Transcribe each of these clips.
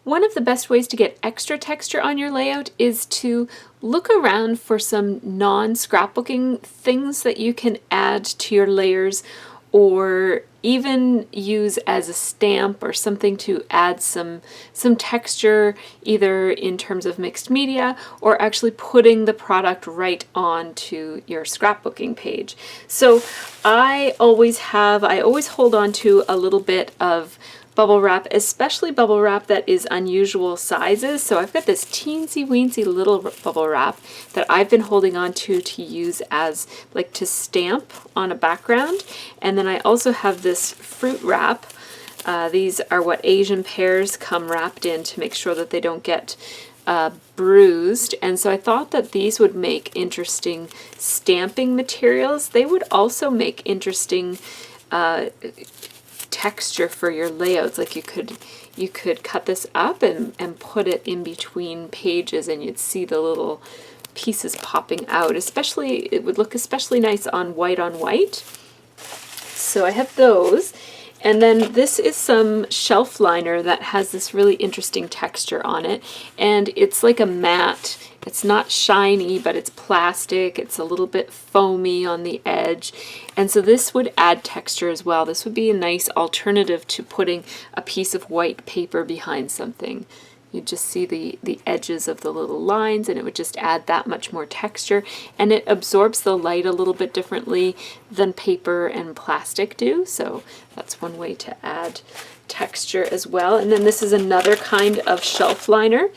One of the best ways to get extra texture on your layout is to look around for some non-scrapbooking things that you can add to your layers, or even use as a stamp or something to add some texture, either in terms of mixed media or actually putting the product right onto your scrapbooking page. So I always hold on to a little bit of bubble wrap, especially bubble wrap that is unusual sizes. So I've got this teensy weensy little bubble wrap that I've been holding on to use as like to stamp on a background. And then I also have this fruit wrap. These are what Asian pears come wrapped in to make sure that they don't get bruised. And so I thought that these would make interesting stamping materials. They would also make interesting texture for your layouts. Like you could cut this up and put it in between pages, and you'd see the little pieces popping out. Especially, it would look especially nice on white. So I have those. And then this is some shelf liner that has this really interesting texture on it, and it's like a matte. It's not shiny, but it's plastic. It's a little bit foamy on the edge. And so this would add texture as well. This would be a nice alternative to putting a piece of white paper behind something. You'd just see the edges of the little lines, and it would just add that much more texture. And it absorbs the light a little bit differently than paper and plastic do. So that's one way to add texture as well. And then this is another kind of shelf liner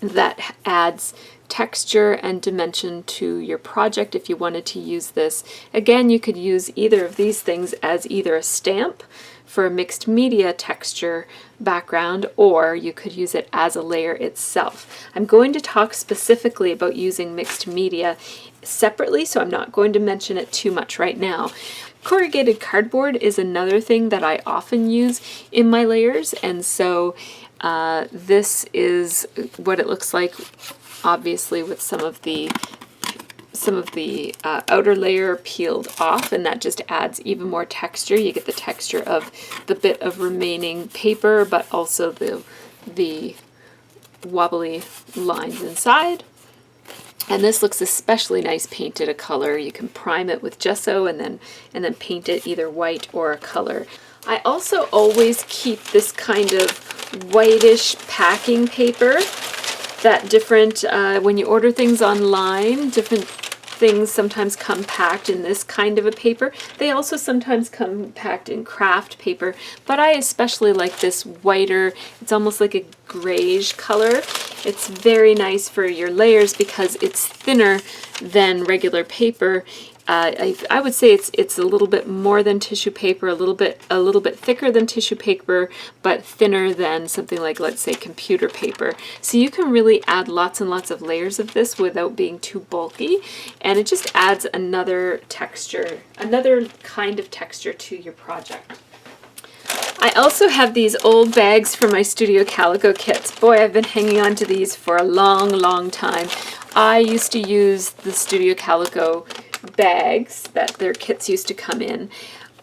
that adds texture and dimension to your project if you wanted to use this. Again, you could use either of these things as either a stamp for a mixed media texture background, or you could use it as a layer itself. I'm going to talk specifically about using mixed media separately, so I'm not going to mention it too much right now. Corrugated cardboard is another thing that I often use in my layers, and so this is what it looks like, obviously with some of the outer layer peeled off, and that just adds even more texture. You get the texture of the bit of remaining paper, but also the wobbly lines inside. And this looks especially nice painted a color. You can prime it with gesso and then paint it either white or a color. I also always keep this kind of whitish packing paper that when you order things online, different things sometimes come packed in this kind of a paper. They also sometimes come packed in craft paper, but I especially like this whiter, it's almost like a grayish color. It's very nice for your layers because it's thinner than regular paper. I would say it's a little bit more than tissue paper, a little bit thicker than tissue paper, but thinner than something like, let's say, computer paper. So you can really add lots and lots of layers of this without being too bulky, and it just adds another texture, another kind of texture to your project. I also have these old bags for my Studio Calico kits. Boy, I've been hanging on to these for a long time. I used to use the Studio Calico bags that their kits used to come in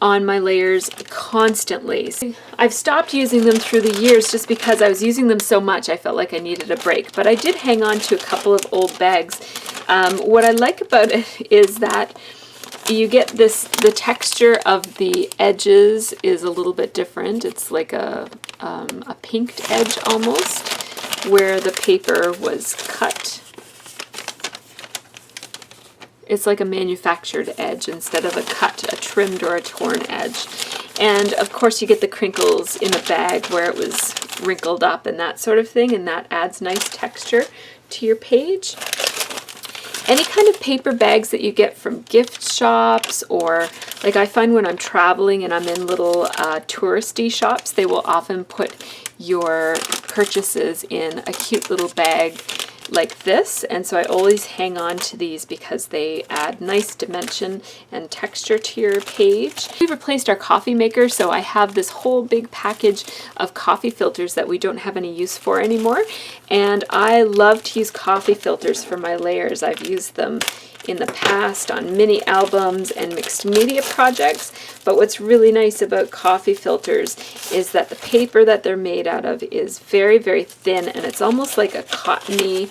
on my layers constantly. I've stopped using them through the years just because I was using them so much I felt like I needed a break, but I did hang on to a couple of old bags. What I like about it is that you get the texture of the edges is a little bit different. It's like a pinked edge almost, where the paper was cut. It's like a manufactured edge instead of a trimmed or a torn edge. And of course you get the crinkles in the bag where it was wrinkled up and that sort of thing, and that adds nice texture to your page. Any kind of paper bags that you get from gift shops, or like I find when I'm traveling and I'm in little touristy shops, they will often put your purchases in a cute little bag like this, and so I always hang on to these because they add nice dimension and texture to your page. We replaced our coffee maker, so I have this whole big package of coffee filters that we don't have any use for anymore, and I love to use coffee filters for my layers. I've used them in the past on mini albums and mixed media projects. But what's really nice about coffee filters is that the paper that they're made out of is very, very thin, and it's almost like a cottony,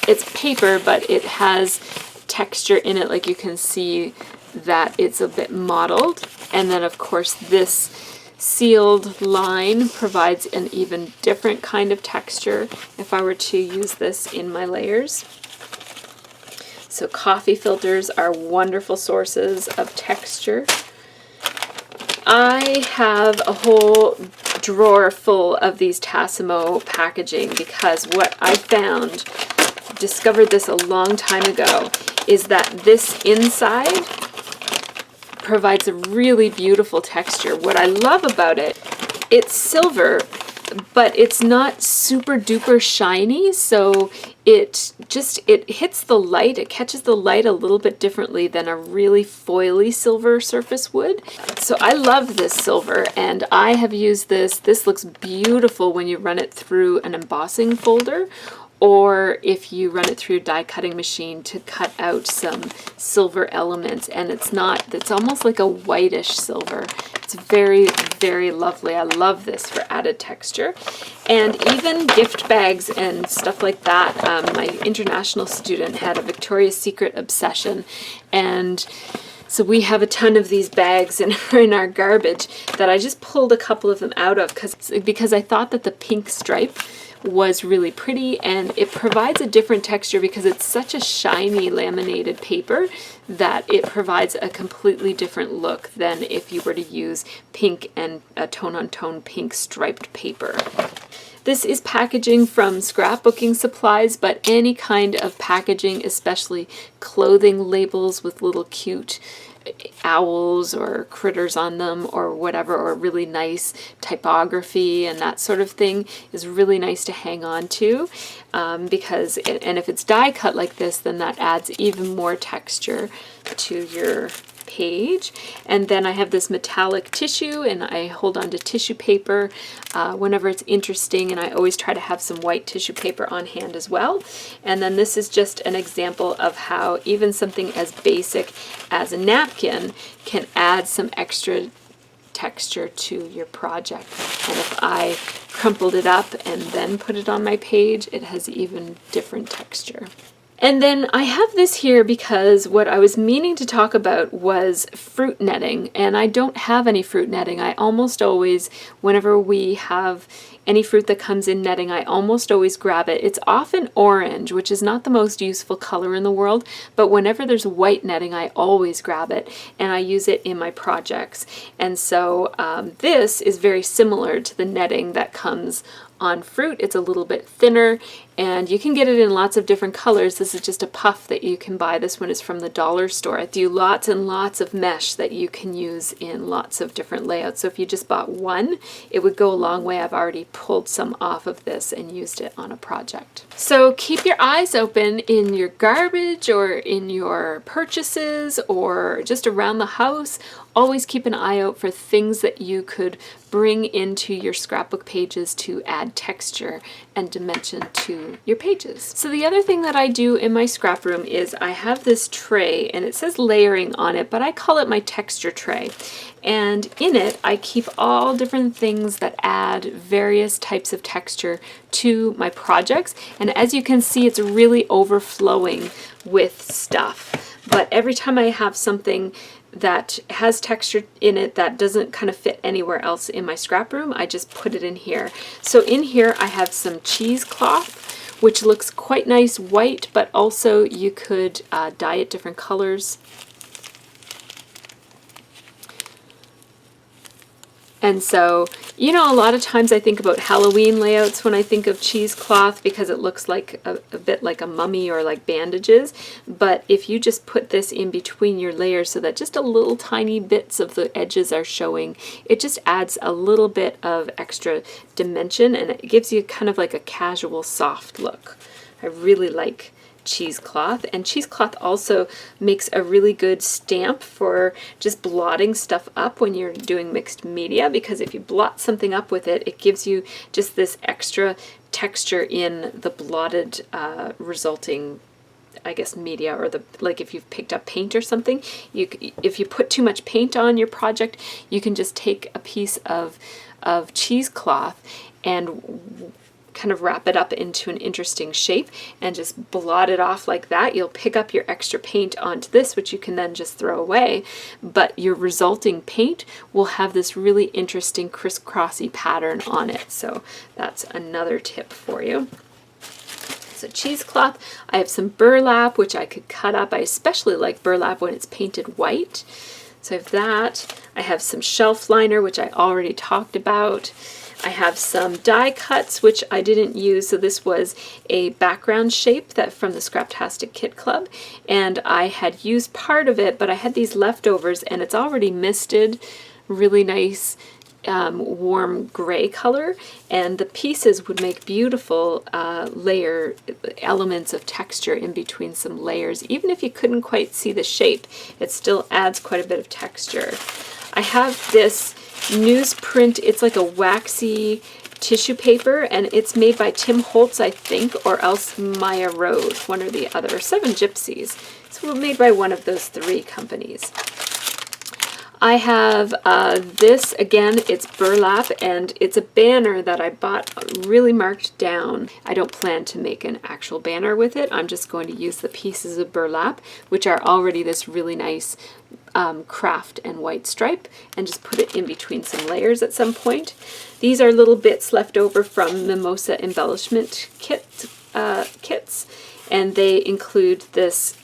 it's paper, but it has texture in it, like you can see that it's a bit mottled. And then of course this sealed line provides an even different kind of texture if I were to use this in my layers. So coffee filters are wonderful sources of texture. I have a whole drawer full of these Tassimo packaging because what I found, discovered this a long time ago, is that this inside provides a really beautiful texture. What I love about it, it's silver, but it's not super duper shiny, so it hits the light, it catches the light a little bit differently than a really foily silver surface would. So I love this silver, and I have used this. This looks beautiful when you run it through an embossing folder, or if you run it through a die cutting machine to cut out some silver elements, and it's almost like a whitish silver. It's very, very lovely. I love this for added texture. And even gift bags and stuff like that. My international student had a Victoria's Secret obsession, and so we have a ton of these bags in our garbage that I just pulled a couple of them out of because I thought that the pink stripe was really pretty, and it provides a different texture because it's such a shiny laminated paper that it provides a completely different look than if you were to use pink and a tone-on-tone pink striped paper. This is packaging from Scrapbooking Supplies, but any kind of packaging, especially clothing labels with little cute owls or critters on them or whatever, or really nice typography and that sort of thing, is really nice to hang on to because if it's die cut like this, then that adds even more texture to your page. And then I have this metallic tissue, and I hold on to tissue paper whenever it's interesting, and I always try to have some white tissue paper on hand as well. And then this is just an example of how even something as basic as a napkin can add some extra texture to your project. And if I crumpled it up and then put it on my page, it has even different texture. And then I have this here because what I was meaning to talk about was fruit netting, and I don't have any fruit netting. I almost always, whenever we have any fruit that comes in netting, I almost always grab it. It's often orange, which is not the most useful color in the world, but whenever there's white netting, I always grab it, and I use it in my projects. And so this is very similar to the netting that comes on fruit. It's a little bit thinner, and you can get it in lots of different colors. This is just a puff that you can buy. This one is from the dollar store. I do lots and lots of mesh that you can use in lots of different layouts. So if you just bought one, it would go a long way. I've already pulled some off of this and used it on a project. So keep your eyes open in your garbage or in your purchases or just around the house. Always keep an eye out for things that you could bring into your scrapbook pages to add texture and dimension to your pages. So the other thing that I do in my scrap room is I have this tray, and it says layering on it, but I call it my texture tray. And in it, I keep all different things that add various types of texture to my projects. And as you can see, it's really overflowing with stuff. But every time I have something that has texture in it that doesn't kind of fit anywhere else in my scrap room, I just put it in here. So in here I have some cheesecloth, which looks quite nice white, but also you could dye it different colors. And so, you know, a lot of times I think about Halloween layouts when I think of cheesecloth because it looks like a bit like a mummy or like bandages. But if you just put this in between your layers so that just a little tiny bits of the edges are showing, it just adds a little bit of extra dimension, and it gives you kind of like a casual soft look. I really like cheesecloth, and cheesecloth also makes a really good stamp for just blotting stuff up when you're doing mixed media, because if you blot something up with it, it gives you just this extra texture in the blotted resulting, I guess, media, or the, like if you've picked up paint or something, if you put too much paint on your project, you can just take a piece of cheesecloth and kind of wrap it up into an interesting shape and just blot it off like that. You'll pick up your extra paint onto this, which you can then just throw away, but your resulting paint will have this really interesting crisscrossy pattern on it. So that's another tip for you. So cheesecloth, I have some burlap, which I could cut up. I especially like burlap when it's painted white. So I have that. I have some shelf liner, which I already talked about. I have some die cuts, which I didn't use. So this was a background shape that from the Scraptastic Kit Club, and I had used part of it, but I had these leftovers, and it's already misted, really nice warm gray color, and the pieces would make beautiful layer elements of texture in between some layers. Even if you couldn't quite see the shape, it still adds quite a bit of texture. I have this newsprint, it's like a waxy tissue paper, and it's made by Tim Holtz, I think, or else Maya Road, one or the other, 7 Gypsies. So made by one of those 3 companies. I have this, again, it's burlap, and it's a banner that I bought really marked down. I don't plan to make an actual banner with it. I'm just going to use the pieces of burlap, which are already this really nice craft and white stripe, and just put it in between some layers at some point. These are little bits left over from Mimosa embellishment kits, and they include this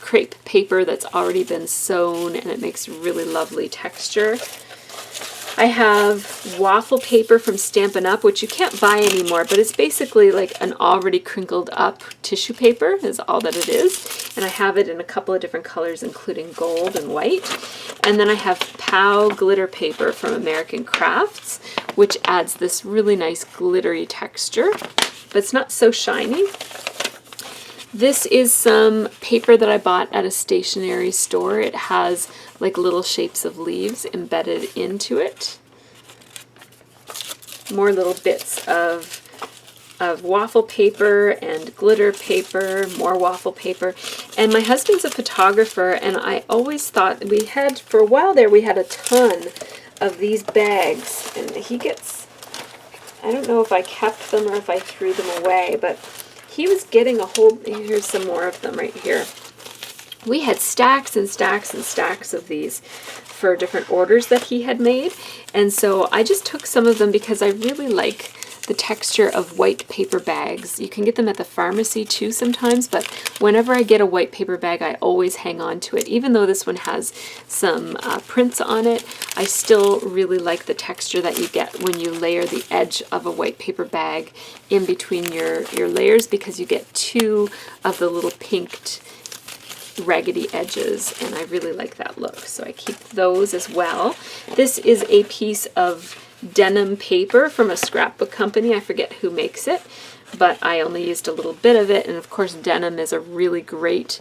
crepe paper that's already been sewn, and it makes really lovely texture. I have waffle paper from Stampin' Up, which you can't buy anymore, but it's basically like an already crinkled up tissue paper is all that it is. And I have it in a couple of different colors, including gold and white. And then I have POW glitter paper from American Crafts, which adds this really nice glittery texture, but it's not so shiny. This is some paper that I bought at a stationery store. It has like little shapes of leaves embedded into it. More little bits of waffle paper and glitter paper, more waffle paper. And my husband's a photographer, and I always thought we had, for a while there, we had a ton of these bags, and he gets, I don't know if I kept them or if I threw them away, but he was getting a whole, here's some more of them right here. We had stacks and stacks and stacks of these for different orders that he had made. And so I just took some of them because I really like the texture of white paper bags. You can get them at the pharmacy too sometimes, but whenever I get a white paper bag, I always hang on to it. Even though this one has some prints on it, I still really like the texture that you get when you layer the edge of a white paper bag in between your layers, because you get 2 of the little pinked raggedy edges, and I really like that look. So I keep those as well. This is a piece of denim paper from a scrapbook company. I forget who makes it, but I only used a little bit of it, and of course denim is a really great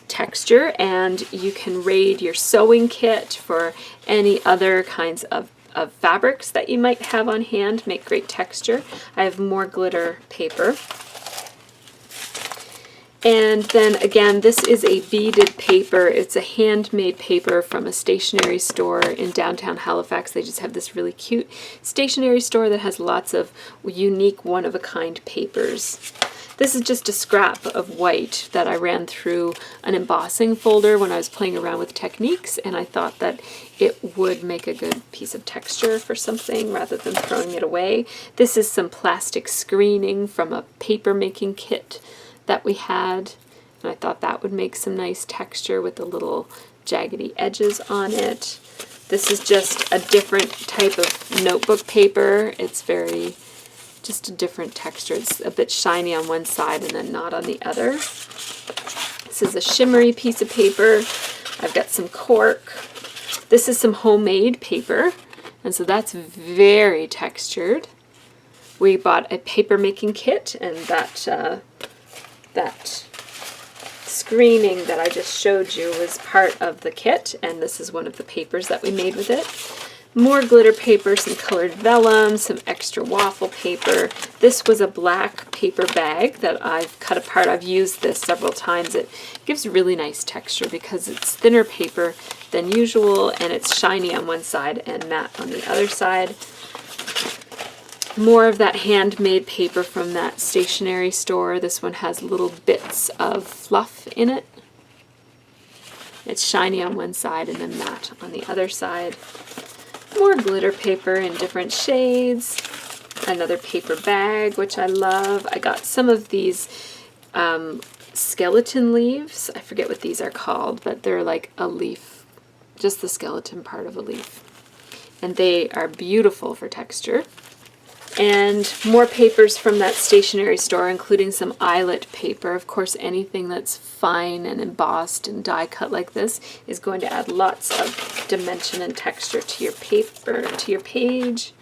texture, and you can raid your sewing kit for any other kinds of fabrics that you might have on hand, make great texture. I have more glitter paper. And then again, this is a beaded paper. It's a handmade paper from a stationery store in downtown Halifax. They just have this really cute stationery store that has lots of unique one-of-a-kind papers. This is just a scrap of white that I ran through an embossing folder when I was playing around with techniques, and I thought that it would make a good piece of texture for something rather than throwing it away. This is some plastic screening from a paper making kit that we had, and I thought that would make some nice texture with the little jaggedy edges on it. This is just a different type of notebook paper. It's just a different texture. It's a bit shiny on one side and then not on the other. This is a shimmery piece of paper. I've got some cork. This is some homemade paper, and so that's very textured. We bought a paper making kit, and that screening that I just showed you was part of the kit, and this is one of the papers that we made with it. More glitter paper, some colored vellum, some extra waffle paper. This was a black paper bag that I've cut apart. I've used this several times. It gives really nice texture because it's thinner paper than usual, and it's shiny on one side and matte on the other side. More of that handmade paper from that stationery store. This one has little bits of fluff in it. It's shiny on one side and then matte on the other side. More glitter paper in different shades. Another paper bag, which I love. I got some of these skeleton leaves. I forget what these are called, but they're like a leaf, just the skeleton part of a leaf. And they are beautiful for texture. And more papers from that stationery store, including some eyelet paper. Of course, anything that's fine and embossed and die cut like this is going to add lots of dimension and texture to your paper, to your page.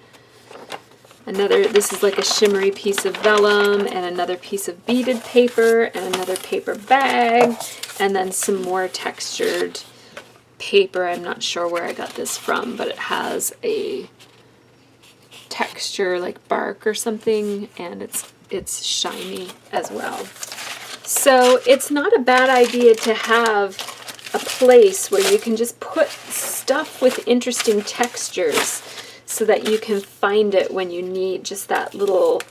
This is like a shimmery piece of vellum, and another piece of beaded paper, and another paper bag, and then some more textured paper. I'm not sure where I got this from, but it has a texture like bark or something, and it's shiny as well. So it's not a bad idea to have a place where you can just put stuff with interesting textures so that you can find it when you need just that little,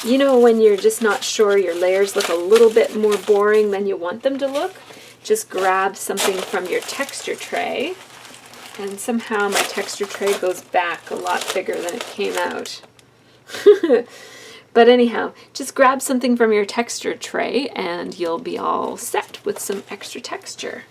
you know, when you're just not sure, your layers look a little bit more boring than you want them to look. Just grab something from your texture tray. And somehow my texture tray goes back a lot bigger than it came out. But anyhow, just grab something from your texture tray and you'll be all set with some extra texture.